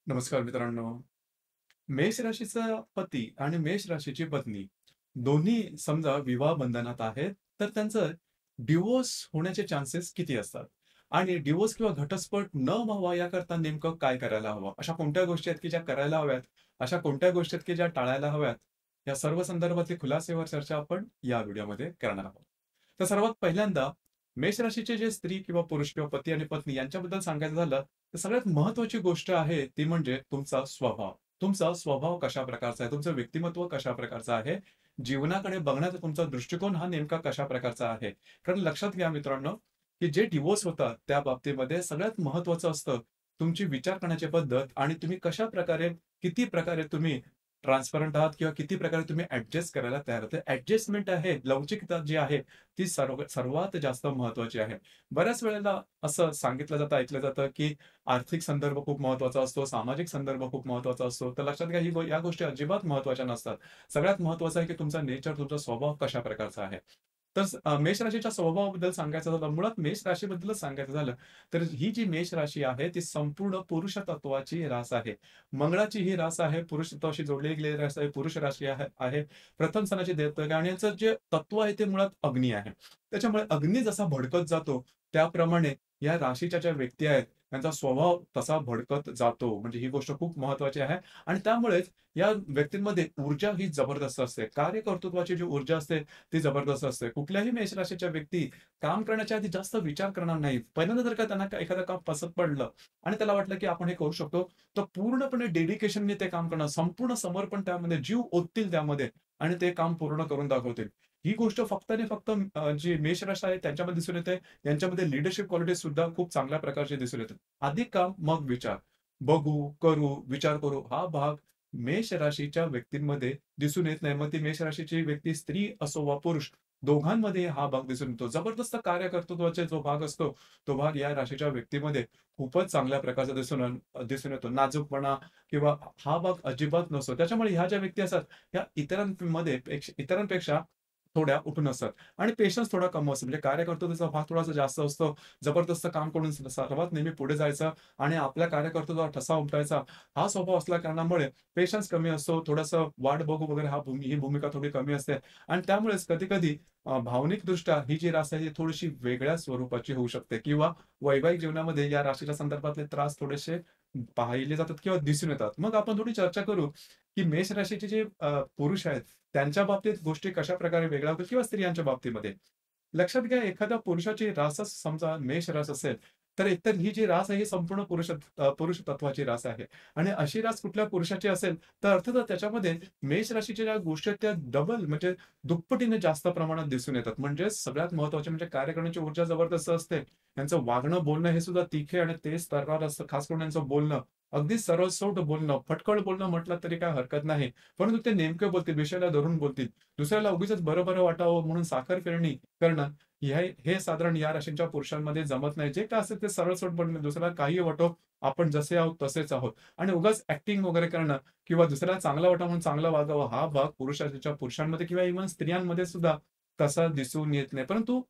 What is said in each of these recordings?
नमस्कार मित्रांनो. मेष राशीचा पती आणि मेष राशीची पत्नी दोन्ही समजा विवाह बंधनात आहेत, तर त्यांचं डिव्होर्स होण्याचे चान्सेस किती असतात? आणि डिव्होर्स किंवा घटस्फोट न व्हावा याकरता नेमकं काय करायला हवं? अशा कोणत्या गोष्टी आहेत, की ज्या करायला हव्यात? अशा कोणत्या गोष्टी आहेत, की ज्या टाळायला हव्यात? या सर्व संदर्भातली खुलासेवर चर्चा आपण या व्हिडिओमध्ये करणार आहोत. तर सर्वात पहिल्यांदा मेष राशीचे जे स्त्री किंवा पुरुष किंवा पती आणि पत्नी यांच्याबद्दल सांगायचं झालं, तर सगळ्यात महत्त्वाची गोष्ट आहे ती म्हणजे तुमचा स्वभाव. तुमचा स्वभाव कशा प्रकारचा आहे, तुमचं व्यक्तिमत्व कशा प्रकारचं आहे, जीवनाकडे बघण्याचा तुमचा दृष्टिकोन हा नेमका कशा प्रकारचा आहे. कारण लक्षात घ्या मित्रांनो, की जे डिव्होर्स होतात त्या बाबतीमध्ये सगळ्यात महत्त्वाचं असतं तुमची विचार करण्याची पद्धत आणि तुम्ही कशाप्रकारे, किती प्रकारे तुम्ही ट्रान्सपरंट आहात किंवा किती प्रकारे तुम्ही ॲडजस्ट करायला तयार आहात. ॲडजस्टमेंट आहे, लवचिकता जी आहे, ती सर्वात जास्त महत्त्वाची आहे. बऱ्याच वेळेला असं सांगितलं जातं, ऐकलं जातं, की आर्थिक संदर्भ खूप महत्त्वाचा असतो, सामाजिक संदर्भ खूप महत्त्वाचा असतो. तर लक्षात घ्या या गोष्टी अजिबात महत्त्वाच्या नसतात. सगळ्यात महत्त्वाचं आहे, की तुमचा नेचर, तुमचा स्वभाव कशा प्रकारचा आहे. तर मेष राशीच्या स्वभावाबद्दल सांगायचं झालं, मुळात मेष राशीबद्दलच सांगायचं झालं, तर ही जी मेष राशी आहे, ती संपूर्ण पुरुष तत्वाची रास आहे. मंगळाची ही रास आहे, पुरुष तत्वाशी जोडली गेलेली रास आहे, पुरुष राशी आहे. प्रथम स्थानाचे देवता आणि याचं जे तत्व आहे ते मुळात अग्नी आहे. त्याच्यामुळे अग्नी जसा भडकत जातो, त्याप्रमाणे या राशीच्या ज्या व्यक्ती आहेत, त्यांचा स्वभाव तसा भडकत जातो. म्हणजे ही गोष्ट खूप महत्त्वाची आहे आणि त्यामुळेच या व्यक्तींमध्ये ऊर्जा ही जबरदस्त असते. कार्यकर्तृत्वाची जी ऊर्जा असते, ती जबरदस्त असते. कुठल्याही मेष राशीच्या व्यक्ती काम करण्याच्या आधी जास्त विचार करणार नाहीत. पहिल्यांदा जर का त्यांना एखादं काम पसंत पडलं आणि त्याला वाटलं, की आपण हे करू शकतो, तर पूर्णपणे डेडिकेशनने ते काम करणार. संपूर्ण समर्पण त्यामध्ये, जीव ओततील त्यामध्ये आणि ते काम पूर्ण करून दाखवतील. ही गोष्ट फक्त आणि फक्त जी मेष राशी आहे त्यांच्यामध्ये दिसून येते. यांच्यामध्ये लीडरशिप क्वालिटीज सुद्धा खूप चांगल्या प्रकारचे दिसून येतात. आधी काम, मग विचार. बघू, करू, विचार करू हा भाग मेष राशीच्या व्यक्तींमध्ये दिसून येत नाही. मग ती मेष राशीची व्यक्ती स्त्री असो वा पुरुष दोघांमध्ये हा भाग दिसून येतो. जबरदस्त कार्यकर्तृत्वाचा जो भाग असतो, तो भाग या राशीच्या व्यक्तीमध्ये खूपच चांगल्या प्रकारचा दिसून येतो. नाजूकपणा किंवा हा भाग अजिबात नसतो. त्याच्यामुळे ह्या ज्या व्यक्ती असतात, ह्या इतरांपेक्षा थोड्या उठून असतात आणि पेशन्स थोडा कमी असतो. म्हणजे कार्यकर्तृत्वाचा भाग थोडासा जास्त असतो. जबरदस्त काम करून सर्वात नेहमी पुढे जायचं आणि आपल्या कार्यकर्तृत्वावर ठसा उमटायचा हा स्वभाव असल्या कारणामुळे पेशन्स कमी असतो. थोडंसं वाट बघू वगैरे ही भूमिका थोडी कमी असते आणि त्यामुळेच कधी-कधी भावनिकदृष्ट्या ही जी रास आहे, ती थोडीशी वेगळ्या स्वरूपाची होऊ शकते किंवा वैवाहिक जीवनामध्ये या राशीच्या संदर्भातले त्रास थोडेसे पाहिले जातात किंवा दिसून येतात. मग आपण थोडी चर्चा करू, की मेष राशीचे जे पुरुष आहेत, त्यांच्या बाबतीत गोष्टी कशाप्रकारे वेगळ्या होतात किंवा स्त्रियांच्या बाबतीमध्ये. लक्षात घ्या एखाद्या पुरुषाची रासच समजा मेष रास असेल, तर एकतर ही जी रास आहे ही संपूर्ण पुरुष तत्वाची रास आहे आणि अशी रास कुठल्या पुरुषाची असेल, तर अर्थातच त्याच्यामध्ये मेष राशीच्या ज्या गोष्टी आहेत त्या डबल म्हणजे दुप्पटीने जास्त प्रमाणात दिसून येतात. म्हणजे सगळ्यात महत्त्वाचे म्हणजे कार्य करण्याची ऊर्जा जबरदस्त असते. यांचं वागणं, बोलणं हे सुद्धा तीखे आणि तेज तर्रार असतं. खास करून यांचं बोलणं, अगदी सरळसोट बोलणं, फटकळ बोलणं म्हटलं तरी काही हरकत नाही. परंतु ते नेमके बोलतील, विषयाला धरून बोलतील. दुसऱ्याला उगीचच बरं-बरं वाटावं म्हणून साखर करणं हे साधारण या राशींच्या पुरुषांमध्ये जमत नाही. जे काय असेल ते सरळसोट बोलणं, दुसऱ्याला काहीही वाटो, आपण जसे आहोत तसेच आहोत आणि उगाच ॲक्टिंग वगैरे करणं किंवा दुसऱ्याला चांगलं वाटावं म्हणून चांगलं वागावं, हा भाग पुरुषांमध्ये किंवा इव्हन स्त्रियांमध्ये सुद्धा तसा दिसून येत नाही. परंतु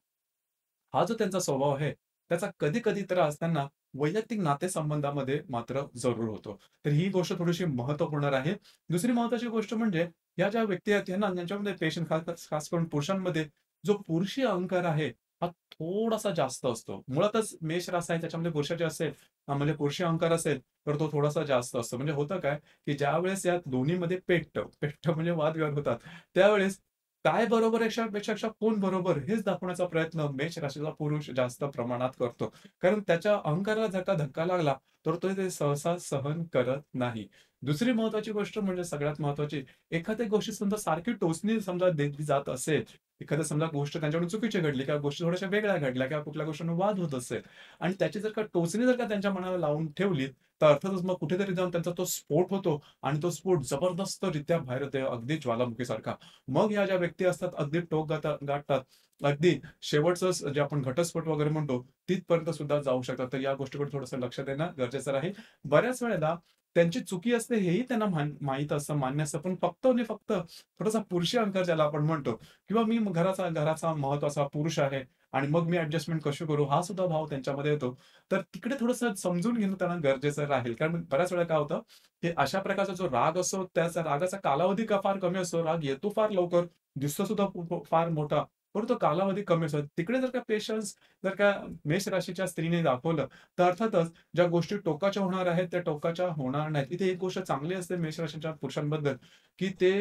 हा जो त्यांचा स्वभाव आहे, त्याचा कधी-कधी त्रास त्यांना वैयक्तिक नातेसंबंधामध्ये मात्र जरूर होतो. तर ही गोष्ट थोडीशी महत्त्वपूर्ण आहे. दुसरी महत्त्वाची गोष्ट म्हणजे या ज्या व्यक्ती आहेत यांना यांच्यामध्ये पेशन्स खास खास करून पुरुषांमध्ये जो पुरुषी अहंकार आहे, हा थोडासा जास्त असतो. मुळातच मेष रास आहे त्याच्यामध्ये पुरुषाचे असेल म्हणजे पुरुषी अहंकार असेल, तर तो थोडासा जास्त असतो. म्हणजे होतं काय, की ज्यावेळेस या दोन्हीमध्ये पेटतं म्हणजे वादविवाद होतात. त्यावेळेस काय बरोबर आहे पेक्षा कोण बरोबर हेच दाखवण्याचा प्रयत्न मेष राशीचा पुरुष जास्त प्रमाणात करतो. कारण त्याच्या अहंकाराला जर का धक्का लागला, तर तो ते सहसा सहन करत नाही. दुसरी महत्त्वाची गोष्ट म्हणजे सगळ्यात महत्त्वाची, एखाद्या गोष्टी समजा सारखी टोचणी समजा दिली जात असेल, एखाद्या समजा गोष्ट त्यांच्याकडून चुकीची घडली किंवा गोष्टी थोड्याशा वेगळ्या घडल्या किंवा कुठल्या गोष्टींवर वाद होत असेल आणि त्याची जर का टोचणी जर का त्यांच्या मनाला लावून ठेवली, तर अर्थातच मग कुठेतरी जाऊन त्यांचा तो स्फोट होतो आणि तो स्फोट जबरदस्तरित्या बाहेर येतो, अगदी ज्वालामुखीसारखा. मग ह्या ज्या व्यक्ती असतात अगदी टोक गाठतात. अगदी शेवटचं जे आपण घटस्फोट वगैरे म्हणतो, तिथपर्यंत सुद्धा जाऊ शकतात. तर या गोष्टीकडे थोडंसं लक्ष देणं गरजेचं राहील. बऱ्याच वेळेला त्यांची चुकी असते हेही त्यांना माहीत असतं, मान्य असतं. पण फक्त आणि फक्त थोडासा पुरुषी अहंकार ज्याला आपण म्हणतो किंवा मी घराचा घराचा महत्त्वाचा पुरुष आहे आणि मग मी ॲडजस्टमेंट कशी करू, हा सुद्धा भाव त्यांच्यामध्ये येतो. तर तिकडे थोडंसं समजून घेणं त्यांना गरजेचं राहील. कारण बऱ्याच वेळा काय होतं, की अशा प्रकारचा जो राग असतो, त्याचा रागाचा कालावधी का फार कमी असतो. राग येतो फार लवकर, दिसतो सुद्धा फार मोठा, परंतु कालावधी कमी असतो. तिकडे जर का पेशन्स जर का मेष राशीच्या स्त्रीने दाखवलं, तर अर्थातच ज्या गोष्टी टोकाच्या होणार आहेत, त्या टोकाच्या होणार नाहीत. इथे एक गोष्ट चांगली असते मेष राशीच्या पुरुषांबद्दल, की ते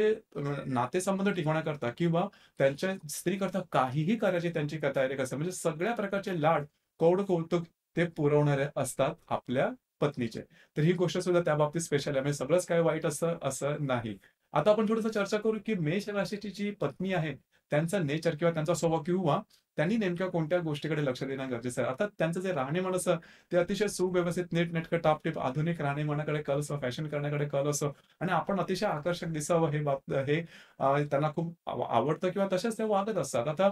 नातेसंबंध टिकवण्याकरता किंवा त्यांच्या स्त्रीकरता काहीही करायची त्यांची तयारी असते. म्हणजे सगळ्या प्रकारचे लाड, कौड-कौतुक ते पुरवणारे असतात आपल्या पत्नीचे. तर ही गोष्ट सुद्धा त्या बाबतीत स्पेशल आहे. म्हणजे सगळंच काही वाईट असतं असं नाही. आता आपण थोडंसं चर्चा करू, की मेष राशीची जी पत्नी आहे, त्यांचा नेचर किंवा त्यांचा स्वभाव किंवा त्यांनी नेमक्या कोणत्या गोष्टीकडे लक्ष देणं गरजेचं आहे. अर्थात त्यांचं जे राहणीमान असं ते अतिशय सुव्यवस्थित, नीटनेटकं, टापटीप आधुनिक राहणीमानाकडे कल असतो, फॅशन करण्याकडे कल असतो आणि आपण अतिशय आकर्षक दिसावं हे त्यांना खूप आवडतं किंवा तसेच ते वागत असतात. आता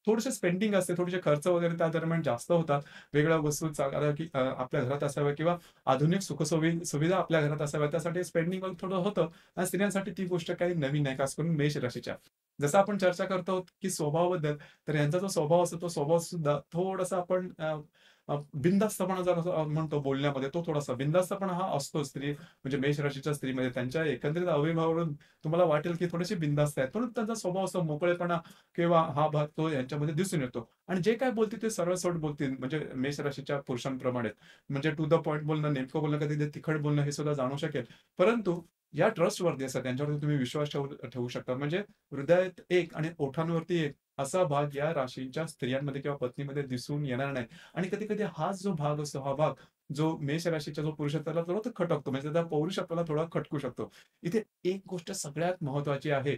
थोडेसे स्पेंडिंग असते, थोडेसे खर्च वगैरे त्या दरम्यान जास्त होतात. वेगळ्या वस्तू आपल्या घरात असाव्या किंवा आधुनिक सुविधा आपल्या घरात असाव्या, त्यासाठी स्पेंडिंग थोडं होतं आणि स्त्रियांसाठी ती गोष्ट काही नवीन नाही, खास करून मेष राशीच्या. जसं आपण चर्चा करतो की स्वभावाबद्दल, तर यांचा जो स्वभाव असतो, तो स्वभाव सुद्धा थोडासा आपण बिनधास्तपणा जर असं म्हणतो बोलण्यामध्ये, तो थोडासा बिनधास्तपणा हा असतो म्हणजे मेष राशीच्या स्त्रीमध्ये. त्यांच्या एकंदरीत अवयवावरून तुम्हाला वाटेल की थोडेसे बिनधास्त आहेत, परंतु त्यांचा स्वभाव असतो मोकळेपणा किंवा हा भाग तो यांच्यामध्ये दिसून येतो. आणि जे काय बोलतील ते सरळसोट बोलतील, म्हणजे मेष राशीच्या पुरुषांप्रमाणे. म्हणजे टू द पॉइंट बोलणं, नेमकं बोलणं, कधी ते तिखट बोलणं हे सुद्धा जाणू शकेल. परंतु या ट्रस्टवर्दी असतात, त्यांच्यावरती तुम्ही विश्वास ठेवू शकता. म्हणजे हृदयात एक आणि ओठांवरती एक असा भाग या राशीच्या स्त्रियांमध्ये किंवा पत्नीमध्ये दिसून येणार नाही. आणि कधी-कधी हाच जो भाग असतो, हा भाग जो मेष राशीचा जो पुरुष आहे त्याला थोडा तो खटकतो. म्हणजे त्याचा पौरुषत्वाला थोडा खटकू शकतो. इथे एक गोष्ट सगळ्यात महत्त्वाची आहे.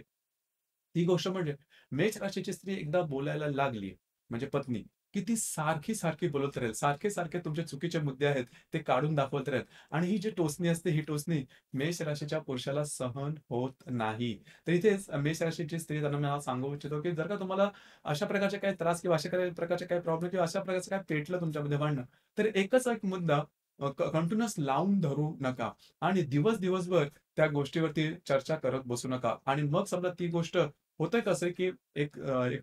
ती गोष्ट म्हणजे मेष राशीची स्त्री एकदा बोलायला लागली, म्हणजे पत्नी, की ती सारखी-सारखी बोलत राहील. सारखे-सारखे तुमचे चुकीचे मुद्दे आहेत, ते काढून दाखवत राहील आणि ही जी टोचणी असते, ही टोचणी मेष राशीच्या पुरुषाला सहन होत नाही. तर इथेच मेष राशीची स्त्री त्यांना मी हा सांगू इच्छितो, की जर का तुम्हाला अशा प्रकारचे काही त्रास किंवा अशा काही प्रकारचे काही प्रॉब्लेम किंवा अशा प्रकारचं काही पेटलं तुमच्यामध्ये भांडणं, तर एकच एक मुद्दा कंटिन्यूअस लावून धरू नका आणि दिवसभर त्या गोष्टीवरती चर्चा करत बसू नका आणि मग समजा ती गोष्ट होतंय कसं, की एक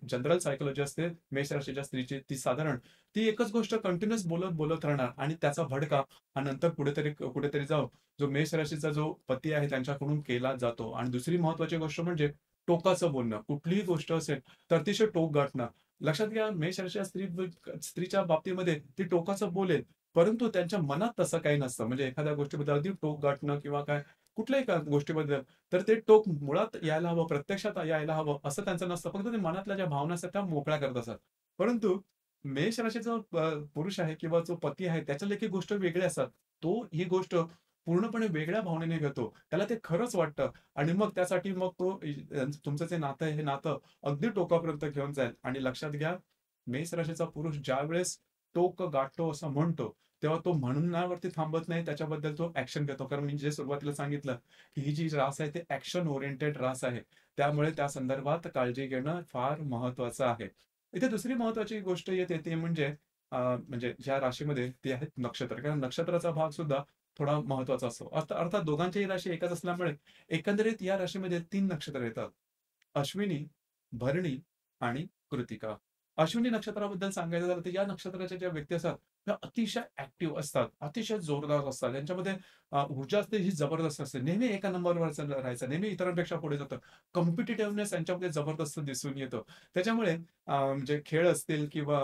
जनरल सायकॉलॉजी असते मेष राशीच्या स्त्रीची, ती साधारण ती एकच गोष्ट कंटिन्यूअस बोलत राहणार आणि त्याचा भडका हा नंतर कुठेतरी जाऊन जो मेष राशीचा जो पती आहे त्यांच्याकडून केला जातो. आणि दुसरी महत्त्वाची गोष्ट म्हणजे टोकाचं बोलणं. कुठलीही गोष्ट असेल तर अतिशय टोक गाठणं. लक्षात घ्या, मेष राशीच्या स्त्रीच्या बाबतीमध्ये ती टोकाचं बोलेल, परंतु त्यांच्या मनात तसं काही नसतं. म्हणजे एखाद्या गोष्टीबद्दल अगदी टोक गाठणं किंवा काय कुठल्याही गोष्टीबद्दल, तर ते टोक मुळात यायला हवं, प्रत्यक्षात यायला हवं असं त्यांचं नसतं. फक्त ते मनातल्या ज्या भावना असतात त्या मोकळ्या करत असतात. परंतु मेष राशीचा पुरुष आहे किंवा जो पती आहे त्याच्या देखील गोष्ट वेगळ्या असतात. तो ही गोष्ट पूर्णपणे वेगळ्या भावनेने घेतो. त्याला ते खरंच वाटतं आणि मग त्यासाठी मग तो तुमचं जे नातं आहे, हे नातं अगदी टोकापर्यंत घेऊन जाईल. आणि लक्षात घ्या, मेष राशीचा पुरुष ज्यावेळेस टोक गाठतो असं म्हणतो, तेव्हा तो म्हणण्यावरती थांबत नाही. त्याच्याबद्दल तो ॲक्शन घेतो. कारण मी जे सुरुवातीला सांगितलं, की ही जी रास आहे ती ॲक्शन ओरिएंटेड रास आहे. त्यामुळे त्या संदर्भात काळजी घेणं फार महत्त्वाचं आहे. इथे दुसरी महत्त्वाची गोष्ट येते ती म्हणजे म्हणजे ज्या राशीमध्ये ती आहेत नक्षत्र. कारण नक्षत्राचा भाग सुद्धा थोडा महत्त्वाचा असतो. अर्थात दोघांच्याही राशी एकच असल्यामुळे एकंदरीत या राशीमध्ये 3 नक्षत्र येतात. अश्विनी, भरणी आणि कृतिका. अश्विनी नक्षत्राबद्दल सांगायचं झालं तर या नक्षत्राच्या ज्या व्यक्ती असतात, त्या अतिशय ॲक्टिव्ह असतात, अतिशय जोरदार असतात. त्यांच्यामध्ये ऊर्जा असते ही जबरदस्त असते. नेहमी एका नंबरवर राहायचं, नेहमी इतरांपेक्षा पुढे जातं. कॉम्पिटिटिव्हनेस यांच्यामध्ये जबरदस्त दिसून येतो. त्याच्यामुळे म्हणजे खेळ असतील किंवा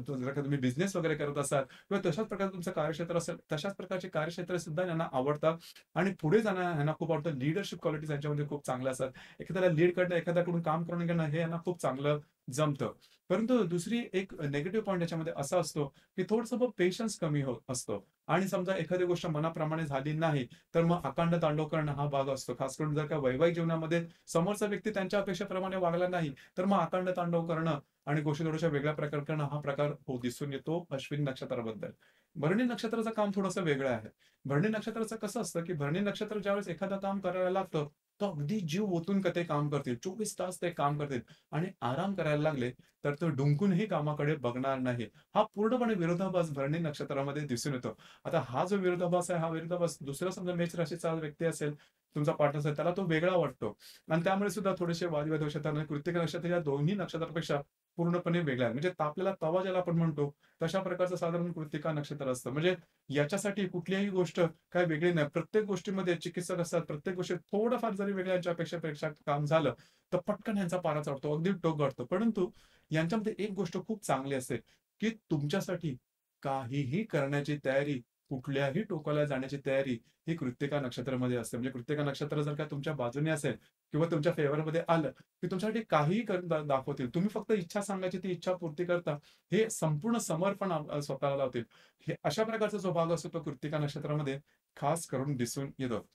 जर का तुम्ही बिझनेस वगैरे करत असाल किंवा तशाच प्रकारचं तुमचं कार्यक्षेत्र असेल, तशाच प्रकारचे कार्यक्षेत्र सुद्धा यांना आवडतात आणि पुढे जाणं यांना खूप आवडतं. लीडरशिप क्वालिटीज यांच्यामध्ये खूप चांगल्या असतात. एखाद्याला लीड करणं, एखाद्याकडून काम करून घेणं हे यांना खूप चांगलं जमतं. परंतु दुसरी एक निगेटिव्ह पॉइंट याच्यामध्ये असा असतो, की थोडंसं पेशन्स कमी असतो आणि समजा एखादी गोष्ट मनाप्रमाणे झाली नाही, तर मग अकांड तांडव करणं हा भाग असतो. खास करून जर का वैवाहिक जीवनामध्ये समोरचा व्यक्ती त्यांच्या अपेक्षेप्रमाणे वागला नाही, तर मग अकांड तांडव करणं आणि गोष्टी थोड्याशा वेगळ्या प्रकारे करणं हा प्रकार दिसून येतो अश्विनी नक्षत्राबद्दल. भरणी नक्षत्राचं काम थोडंसं वेगळं आहे. भरणी नक्षत्राचं कसं असतं, की भरणी नक्षत्र ज्यावेळेस एखादं काम करायला लागतं, तर अगदी जीव ओतून ते काम करतील. 24 तास ते काम करतील आणि आराम करायला लागले, तर तो डुंकूनही कामाकडे बघणार नाही. हा पूर्णपणे विरोधाभास भरणी नक्षत्रामध्ये दिसून येतो. आता हा जो विरोधाभास आहे, हा विरोधाभास दुसरा समजा मेष राशीचा व्यक्ती असेल, तुमचा पार्टनर असेल त्याला तो वेगळा वाटतो आणि त्यामुळे सुद्धा थोडेसे वादविवाद होऊ शकतात आणि कृत्तिका नक्षत्र या दोन्ही नक्षत्रापेक्षा पूर्णपणे वेगळं आहे. म्हणजे तापलेला तवा ज्याला आपण म्हणतो, तशा प्रकारचं साधारण कृत्तिका नक्षत्र असतं. म्हणजे याच्यासाठी कुठलीही गोष्ट काही वेगळी नाही. प्रत्येक गोष्टीमध्ये चिकित्सक असतात. प्रत्येक गोष्टीत थोडंफार जरी वेगळं यांच्यापेक्षा काम झालं, तर पटकन यांचा पारा चढतो. अगदी टोक गाठतो. परंतु यांच्यामध्ये एक गोष्ट खूप चांगली असते, की तुमच्यासाठी काहीही करण्याची तयारी, कुठल्याही टोकाला जाण्याची तयारी ही कृत्तिका नक्षत्रामध्ये असते. म्हणजे कृत्तिका नक्षत्र जर का तुमच्या बाजूने असेल किंवा तुमच्या फेवरमध्ये आलं, की तुमच्यासाठी काहीही करून दाखवतील. तुम्ही फक्त इच्छा सांगायची, ती इच्छा पूर्ती करता. हे संपूर्ण समर्पण स्वतःला लावतील. हे अशा प्रकारचा जो भाग असतो तो कृत्तिका नक्षत्रामध्ये खास करून दिसून येतो.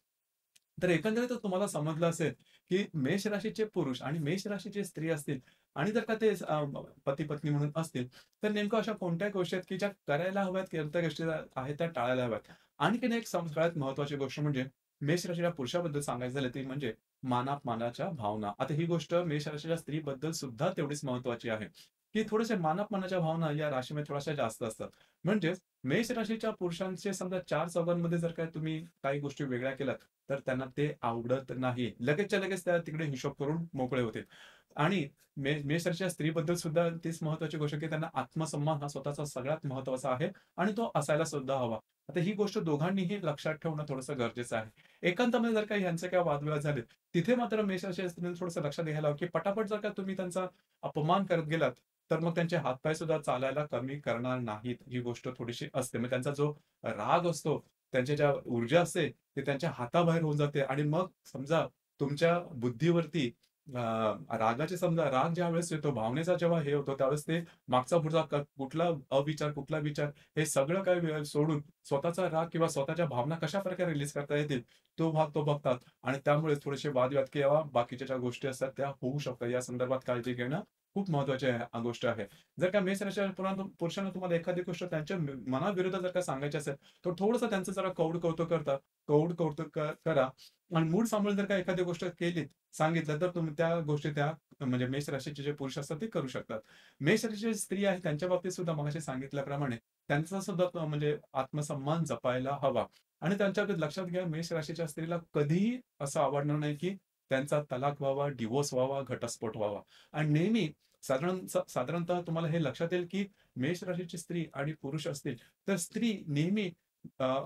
तर एकंदरीतच तुम्हाला समजलं असेल, की मेष राशीचे पुरुष आणि मेष राशीची स्त्री असतील आणि जर का ते पती-पत्नी म्हणून असतील, तर नेमकं अशा कोणत्या गोष्टी आहेत, की ज्या करायला हव्यात, कोणत्या गोष्टी आहेत त्या टाळायला हव्यात. आणखीन एक सगळ्यात महत्त्वाची गोष्ट म्हणजे मेष राशीच्या पुरुषाबद्दल सांगायचं झालं, ती म्हणजे मानापमानाच्या भावना. आता ही गोष्ट मेष राशीच्या स्त्रीबद्दल सुद्धा तेवढीच महत्त्वाची आहे, की थोडेसे मानापमानाच्या भावना या राशीमध्ये थोड्याशा जास्त असतात. म्हणजेच मेष राशीच्या पुरुषांचे समजा 4 चौघांमध्ये जर काय तुम्ही काही गोष्टी वेगळ्या केल्यात, तर त्यांना ते आवडत नाही. लगेचच्या लगेच त्या तिकडे हिशोब करून मोकळे होतील. आणि मेष राशीच्या स्त्रीबद्दल सुद्धा तीच महत्त्वाची गोष्ट, की त्यांना आत्मसन्मान हा स्वतःचा सगळ्यात महत्त्वाचा आहे आणि तो असायला सुद्धा हवा. आता ही गोष्ट दोघांनीही लक्षात ठेवणं थोडंसं गरजेचं आहे. एकांतामध्ये जर का ह्यांचे काही वादविवाद झाले, तिथे मात्र मेष राशीच्या स्त्रीने थोडंसं लक्षात घ्यायला हवं, की पटापट जर का तुम्ही त्यांचा अपमान करत गेलात, तर मग त्यांचे हातपाय सुद्धा चालायला कमी करणार नाहीत. ही गोष्ट थोडीशी असते. मग त्यांचा जो राग असतो, त्यांची ज्या ऊर्जा असते, ते त्यांच्या हाताबाहेर होऊन जाते आणि मग समजा तुमच्या बुद्धीवरती रागाचे समजा राग ज्यावेळेस येतो, भावनेचा जेव्हा हे होतो, त्यावेळेस ते मागचा पुढचा कुठला अविचार, कुठला विचार हे सगळं काही सोडून स्वतःचा राग किंवा स्वतःच्या भावना कशाप्रकारे रिलीज करता येतील, तो भाग तो बघतात आणि त्यामुळे थोडेसे वादविवाद किंवा बाकीच्या ज्या गोष्टी असतात त्या होऊ शकतात. या संदर्भात काळजी घेणं खूप महत्त्वाची गोष्ट आहे. जर का मेष राशीच्या पुरुषांना तुम्हाला एखादी गोष्ट त्यांच्या मनाविरुद्ध जर का सांगायची असेल, तर थोडंसं त्यांचं जरा कौड कौतुक करा आणि मूड सांभाळून जर का एखादी गोष्ट केलीत, सांगितलं, तर तुम्ही त्या गोष्टी त्या म्हणजे मेष राशीचे जे पुरुष असतात ते करू शकतात. मेष राशीची स्त्री आहे त्यांच्या बाबतीत सुद्धा मगाशी सांगितल्याप्रमाणे त्यांचा सुद्धा म्हणजे आत्मसन्मान जपायला हवा आणि त्यांच्याकडे लक्षात घ्या मेष राशीच्या स्त्रीला कधीही असं आवडणार नाही, की त्यांचा तलाक व्हावा, डिव्होर्स व्हावा, घटस्फोट व्हावा आणि नेहमी साधारणतः तुम्हाला हे लक्षात येईल, की मेष राशीची स्त्री आणि पुरुष असतील, तर स्त्री नेहमी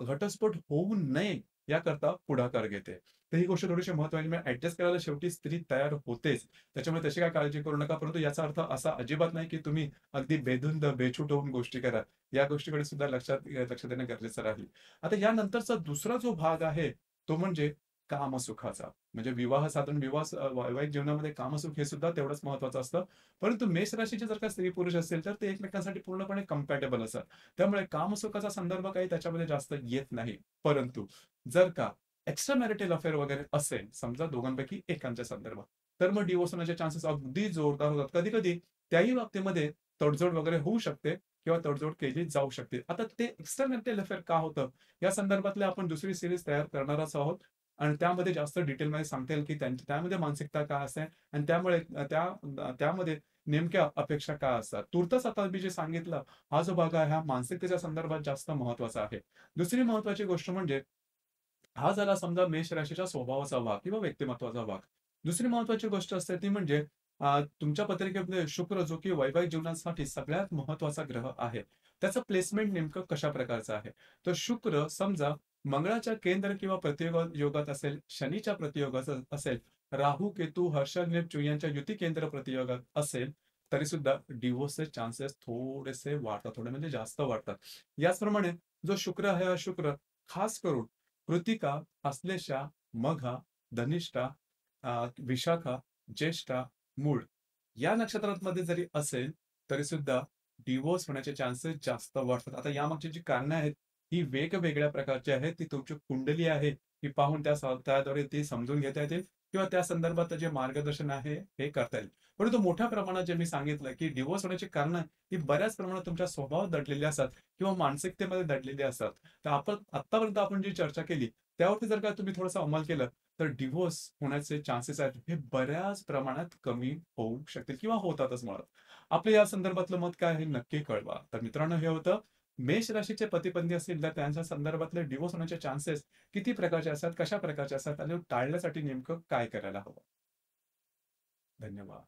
घटस्फोट होऊ नये याकरता पुढाकार घेते. तर ही गोष्ट थोडीशी महत्त्वाची म्हणजे ॲडजस्ट करायला शेवटी स्त्री तयार होतेच. त्याच्यामुळे तशी काही काळजी करू नका. परंतु याचा अर्थ असा अजिबात नाही, की तुम्ही अगदी बेधुंद, बेछूट होऊन गोष्टी करा. या गोष्टीकडे सुद्धा लक्ष देणं गरजेचं राहील. आता यानंतरचा दुसरा जो भाग आहे, तो म्हणजे कामसुखाचा. म्हणजे वैवाहिक जीवनामध्ये कामसुख हे सुद्धा तेवढंच महत्त्वाचं असतं. परंतु मेष राशीचे जर का स्त्री-पुरुष असतील, तर ते एकमेकांसाठी पूर्णपणे कम्पॅटेबल असतात. त्यामुळे कामसुखाचा संदर्भ काही त्याच्यामध्ये जास्त येत नाही. परंतु जर का एक्स्ट्रा मॅरिटल अफेअर वगैरे असेल, समजा दोघांपैकी एकांच्या संदर्भात, तर मग डिव्होर्स होण्याचे चान्सेस अगदी जोरदार होतात. कधी-कधी त्याही बाबतीमध्ये तडजोड वगैरे होऊ शकते किंवा तडजोड केली जाऊ शकते. आता ते एक्स्ट्रा मॅरिटल अफेअर का होतं? या संदर्भातली आपण दुसरी सीरीज तयार करणारच आहोत आणि त्यामध्ये जास्त डिटेलमध्ये सांगता येईल, की त्यामध्ये मानसिकता काय असते आणि त्यामुळे त्यामध्ये नेमक्या अपेक्षा काय असतात. तूर्तास आता मी जे सांगितलं, हा जो भाग आहे, हा मानसिकतेच्या संदर्भात जास्त महत्त्वाचा आहे. दुसरी महत्त्वाची गोष्ट म्हणजे हा झाला समजा मेष राशीच्या स्वभावाचा भाग किंवा व्यक्तिमत्त्वाचा भाग. दुसरी महत्त्वाची गोष्ट असते ती म्हणजे तुमच्या पत्रिकेमध्ये शुक्र जो की वैवाहिक जीवनासाठी सगळ्यात महत्त्वाचा ग्रह आहे. त्याचं प्लेसमेंट नेमकं कशा प्रकारचं आहे? तर शुक्र समजा मंगळाच्या केंद्र किंवा प्रतियोगात योगात असेल, शनीच्या प्रतियोगात असेल, राहू, केतू, हर्ष, नेपच्यून यांच्या युती केंद्र प्रतियोगात असेल, तरीसुद्धा डिव्होर्सचे चान्सेस थोडेसे वाढतात, थोडे म्हणजे जास्त वाढतात. याचप्रमाणे जो शुक्र आहे, हा शुक्र खास करून कृत्तिका, आश्लेषा, मघा, धनिष्ठा, विशाखा, ज्येष्ठा, मूळ या नक्षत्रांमध्ये जरी असेल, तरी सुद्धा डिव्होर्स होण्याचे चान्सेस जास्त वाढतात. आता यामागची जी कारणं आहेत, ही वेगवेगळ्या प्रकारची आहेत. ती तुमची कुंडली आहे, ही पाहून त्याद्वारे ती समजून घेता येतील किंवा त्या संदर्भात जे मार्गदर्शन आहे, हे करता येईल. परंतु मोठ्या प्रमाणात जे मी सांगितलं, की डिव्होर्स होण्याची कारणं ही बऱ्याच प्रमाणात तुमच्या स्वभावात दडलेली असतात किंवा मानसिकतेमध्ये दडलेली असतात. तर आपण आत्तापर्यंत आपण जी चर्चा केली, त्यावरती जर का तुम्ही थोडंसं अंमल केलं, तर डिव्होर्स होण्याचे चान्सेस आहेत, हे बऱ्याच प्रमाणात कमी होऊ शकतील किंवा होतातच मुळात. आपलं या संदर्भातलं मत काय आहे नक्की कळवा. तर मित्रांनो हे होतं मेष राशीचे पती-पत्नी असतील तर त्यांच्या संदर्भातले डिव्होर्स होण्याचे चान्सेस किती प्रकारचे असतात, कशा प्रकारचे असतात आणि टाळण्यासाठी नेमकं काय करायला हवं? धन्यवाद.